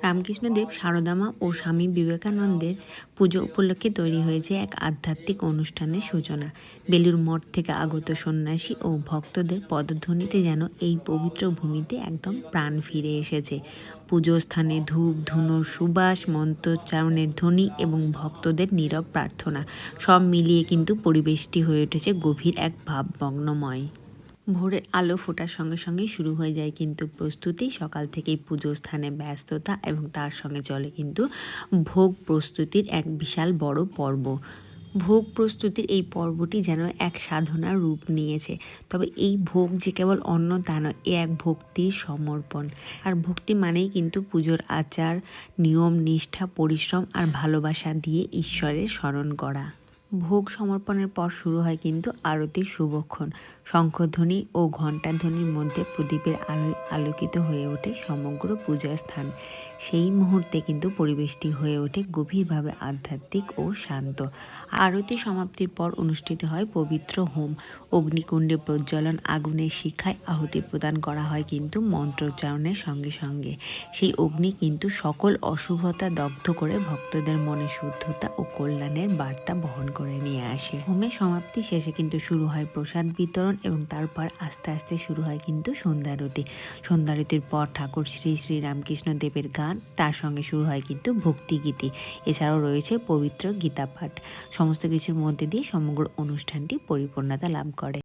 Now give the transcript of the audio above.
রামকৃষ্ণদেব, সারদা মা ও স্বামী বিবেকানন্দের পুজো উপলক্ষে তৈরি হয়েছে এক আধ্যাত্মিক অনুষ্ঠানের সূচনা। বেলুড় মঠ থেকে আগত সন্ন্যাসী ও ভক্তদের পদধ্বনিতে যেন এই পবিত্র ভূমিতে একদম প্রাণ ফিরে এসেছে। পুজো স্থানে ধূপ ধুনোর সুবাস, মন্ত্রোচ্চারণের ধ্বনি এবং ভক্তদের নীরব প্রার্থনা সব মিলিয়ে কিন্তু পরিবেশটি হয়ে উঠেছে গভীর এক ভাবমগ্নময়। ভোরের আলো ফোটার সঙ্গে সঙ্গেই শুরু হয়ে যায় কিন্তু প্রস্তুতি। সকাল থেকেই পুজো স্থানে ব্যস্ততা এবং তার সঙ্গে চলে কিন্তু ভোগ প্রস্তুতির এক বিশাল বড় পর্ব। ভোগ প্রস্তুতির এই পর্বটি যেন এক সাধনার রূপ নিয়েছে। তবে এই ভোগ যে কেবল অন্ন তা নয়, এ এক ভক্তির সমর্পণ। আর ভক্তি মানেই কিন্তু পুজোর আচার, নিয়ম, নিষ্ঠা, পরিশ্রম আর ভালোবাসা দিয়ে ঈশ্বরের স্মরণ করা। ভোগ সমর্পণের পর শুরু হয় কিন্তু আরতির শুভক্ষণ। শঙ্খধ্বনি ও ঘণ্টাধ্বনির মধ্যে প্রদীপের আলোয় আলোকিত হয়ে ওঠে সমগ্র পূজা স্থান। সেই মুহূর্তে কিন্তু পরিবেশটি হয়ে ওঠে গভীরভাবে আধ্যাত্মিক ও শান্ত। আরতি সমাপ্তির পর অনুষ্ঠিত হয় পবিত্র হোম। অগ্নিকুণ্ডে প্রজ্বলন, আগুনের শিখায় আহুতি প্রদান করা হয় কিন্তু মন্ত্রোচ্চারণের সঙ্গে সঙ্গে। সেই অগ্নি কিন্তু সকল অশুভতা দগ্ধ করে ভক্তদের মনে শুদ্ধতা ও কল্যাণের বার্তা বহন করে নিয়ে আসে। হোমের সমাপ্তি শেষে কিন্তু শুরু হয় প্রসাদ বিতরণ এবং তারপর আস্তে আস্তে শুরু হয় কিন্তু সন্ধ্যারতি। সন্ধ্যারতির পর ঠাকুর শ্রী শ্রী রামকৃষ্ণ দেবের গান, তার সঙ্গে শুরু হয় কিন্তু ভক্তিগীতি। এছাড়াও রয়েছে পবিত্র গীতা পাঠ। সমস্ত কিছুর মধ্যে দিয়ে সমগ্র অনুষ্ঠানটি পরিপূর্ণতা লাভ করে।